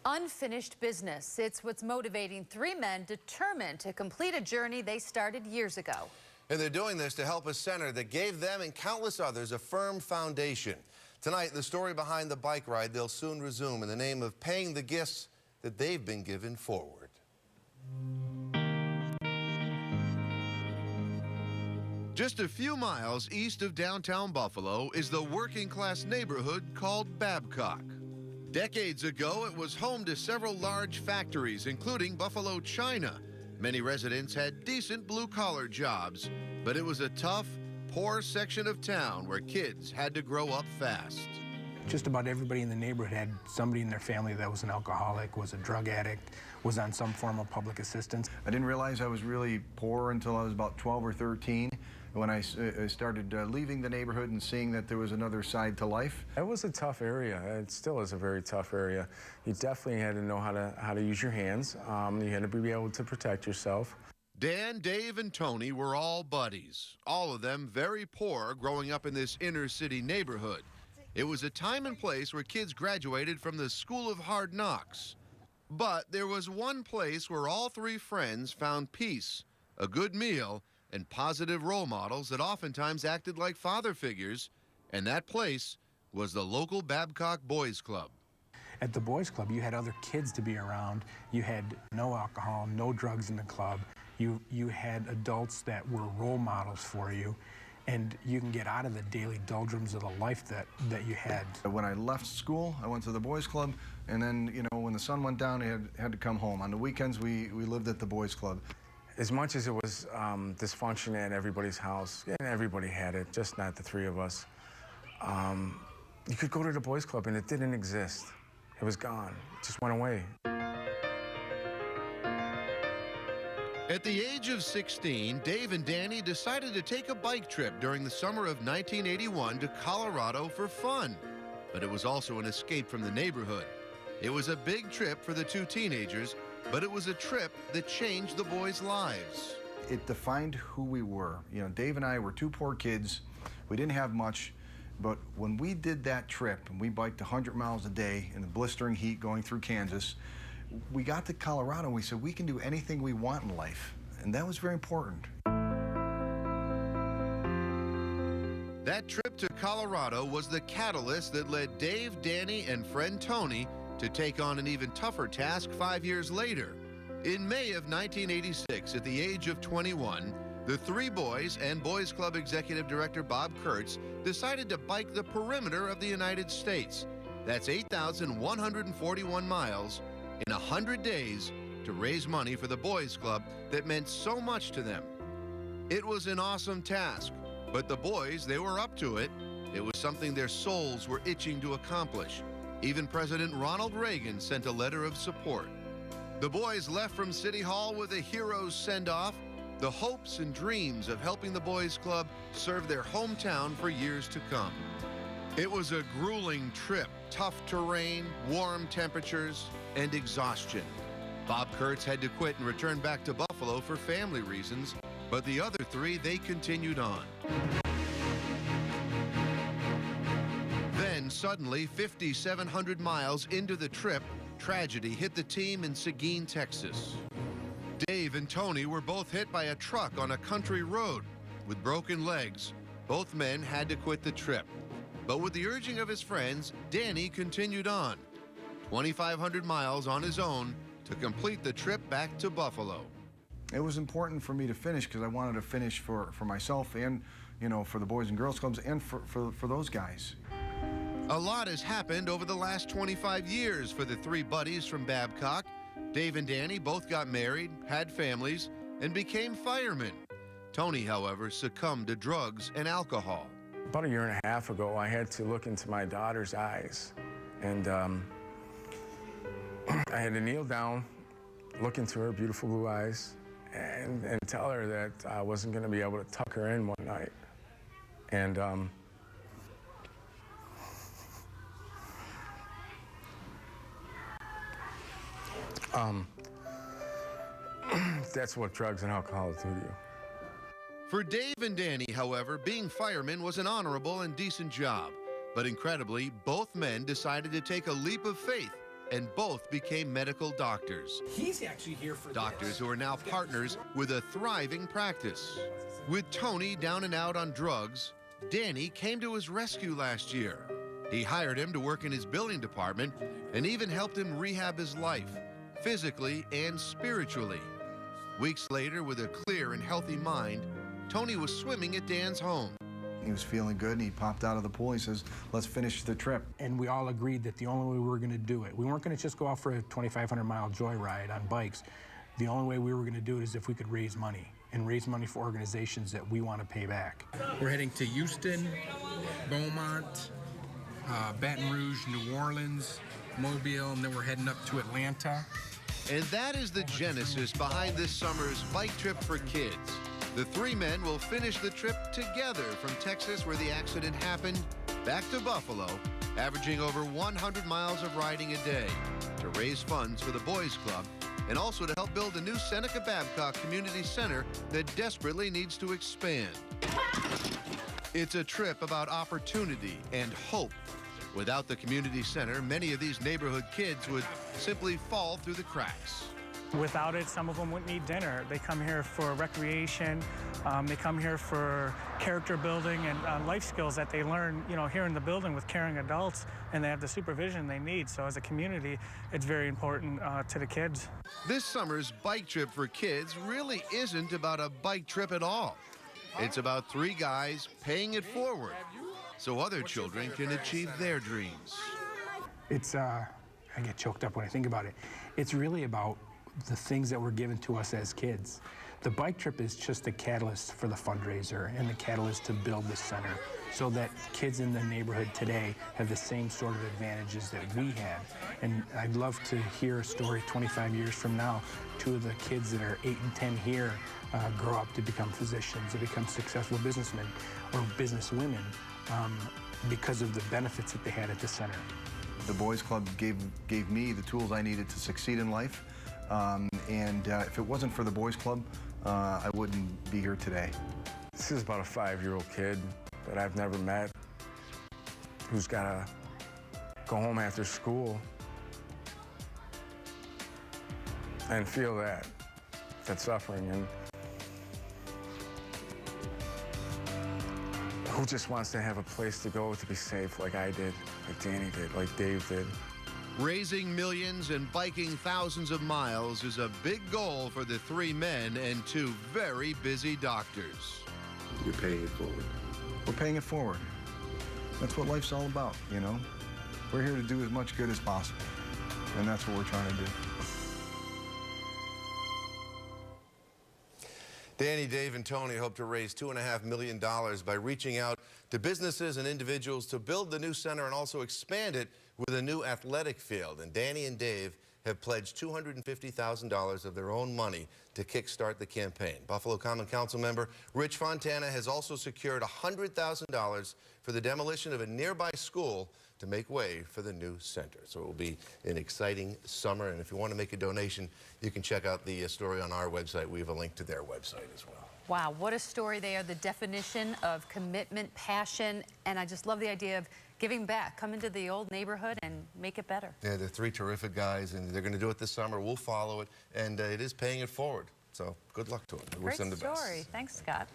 Unfinished business. It's what's motivating three men determined to complete a journey they started years ago. And they're doing this to help a center that gave them and countless others a firm foundation. Tonight, the story behind the bike ride they'll soon resume in the name of paying the gifts that they've been given forward. Just a few miles east of downtown Buffalo is the working-class neighborhood called Babcock. Decades ago, it was home to several large factories, including Buffalo China. Many residents had decent blue-collar jobs, but it was a tough, poor section of town where kids had to grow up fast. Just about everybody in the neighborhood had somebody in their family that was an alcoholic, was a drug addict, was on some form of public assistance. I didn't realize I was really poor until I was about 12 or 13, when I started leaving the neighborhood and seeing that there was another side to life. It was a tough area. It still is a very tough area. You definitely had to know how to use your hands. You had to be able to protect yourself. Dan, Dave, and Tony were all buddies, all of them very poor growing up in this inner city neighborhood. It was a time and place where kids graduated from the School of Hard Knocks. But there was one place where all three friends found peace, a good meal, and positive role models that oftentimes acted like father figures, and that place was the local Babcock Boys Club. At the Boys Club, you had other kids to be around. You had no alcohol, no drugs in the club. You had adults that were role models for you, and you can get out of the daily doldrums of the life that you had. When I left school, I went to the Boys Club, and then, you know, when the sun went down, I had to come home. On the weekends, we lived at the Boys Club. As much as it was dysfunction at everybody's house, and everybody had it, just not the three of us, you could go to the Boys Club and it didn't exist. It was gone. It just went away. At the age of 16, Dave and Danny decided to take a bike trip during the summer of 1981 to Colorado for fun. But it was also an escape from the neighborhood. It was a big trip for the two teenagers, but it was a trip that changed the boys' lives. It defined who we were. You know, Dave and I were two poor kids. We didn't have much, but when we did that trip and we biked 100 miles a day in the blistering heat going through Kansas, we got to Colorado and we said we can do anything we want in life, and that was very important. That trip to Colorado was the catalyst that led Dave, Danny, and friend Tony to take on an even tougher task 5 years later. In May of 1986, at the age of 21, the three boys and Boys Club Executive Director Bob Kurtz decided to bike the perimeter of the United States. That's 8,141 miles in 100 days to raise money for the Boys Club that meant so much to them. It was an awesome task, but the boys, they were up to it. It was something their souls were itching to accomplish. Even President Ronald Reagan sent a letter of support. The boys left from City Hall with a hero's send-off, the hopes and dreams of helping the Boys Club serve their hometown for years to come. It was a grueling trip, tough terrain, warm temperatures, and exhaustion. Bob Kurtz had to quit and return back to Buffalo for family reasons, but the other three, they continued on. Then suddenly, 5,700 miles into the trip, tragedy hit the team in Seguin, Texas. Dave and Tony were both hit by a truck on a country road. With broken legs, both men had to quit the trip. But with the urging of his friends, Danny continued on, 2,500 miles on his own to complete the trip back to Buffalo. It was important for me to finish because I wanted to finish for myself and, you know, for the Boys and Girls Clubs and for those guys. A lot has happened over the last 25 years for the three buddies from Babcock. Dave and Danny both got married, had families, and became firemen. Tony, however, succumbed to drugs and alcohol. About a year and a half ago, I had to look into my daughter's eyes, and I had to kneel down, look into her beautiful blue eyes, and tell her that I wasn't going to be able to tuck her in one night. And that's what drugs and alcohol do to you. For Dave and Danny, however, being firemen was an honorable and decent job. But incredibly, both men decided to take a leap of faith and both became medical doctors. He's actually here for Doctors who are now partners with a thriving practice. With Tony down and out on drugs, Danny came to his rescue last year. He hired him to work in his billing department and even helped him rehab his life, physically and spiritually. Weeks later, with a clear and healthy mind, Tony was swimming at Dan's home. He was feeling good, and he popped out of the pool. He says, let's finish the trip. And we all agreed that the only way we were going to do it, we weren't going to just go out for a 2,500-mile joyride on bikes. The only way we were going to do it is if we could raise money, and raise money for organizations that we want to pay back. We're heading to Houston, Beaumont, Baton Rouge, New Orleans, Mobile, and then we're heading up to Atlanta. And that is the genesis behind this summer's bike trip for kids. The three men will finish the trip together from Texas, where the accident happened, back to Buffalo, averaging over 100 miles of riding a day to raise funds for the Boys Club and also to help build a new Seneca Babcock Community Center that desperately needs to expand. It's a trip about opportunity and hope. Without the community center, many of these neighborhood kids would simply fall through the cracks. Without it, some of them wouldn't eat dinner. They come here for recreation. They come here for character building and life skills that they learn, here in the building with caring adults, and they have the supervision they need. So as a community, it's very important to the kids. This summer's bike trip for kids really isn't about a bike trip at all. It's about three guys paying it forward so other children can achieve their dreams. It's, I get choked up when I think about it. It's really about the things that were given to us as kids. The bike trip is just a catalyst for the fundraiser and the catalyst to build the center so that kids in the neighborhood today have the same sort of advantages that we had. And I'd love to hear a story 25 years from now. Two of the kids that are 8 and 10 here grow up to become physicians, to become successful businessmen or businesswomen because of the benefits that they had at the center. The Boys Club gave me the tools I needed to succeed in life. If it wasn't for the Boys Club, I wouldn't be here today. This is about a 5-year-old kid that I've never met who's got to go home after school and feel that suffering, and who just wants to have a place to go to be safe like I did, like Danny did, like Dave did. Raising millions and biking thousands of miles is a big goal for the three men and two very busy doctors. You're paying it forward. We're paying it forward. That's what life's all about, We're here to do as much good as possible, and that's what we're trying to do. Danny, Dave, and Tony hope to raise $2.5 million by reaching out to businesses and individuals to build the new center and also expand it with a new athletic field. And Danny and Dave have pledged $250,000 of their own money to kickstart the campaign. Buffalo Common Council member Rich Fontana has also secured $100,000 for the demolition of a nearby school to make way for the new center. So it will be an exciting summer, and if you want to make a donation, you can check out the story on our website. We have a link to their website as well. Wow, what a story. They are the definition of commitment, passion, and I just love the idea of giving back. Come into the old neighborhood and make it better. Yeah, they're three terrific guys, and they're going to do it this summer. We'll follow it, and it is paying it forward. So good luck to them. We wish them the best. Great story. Thanks, Scott.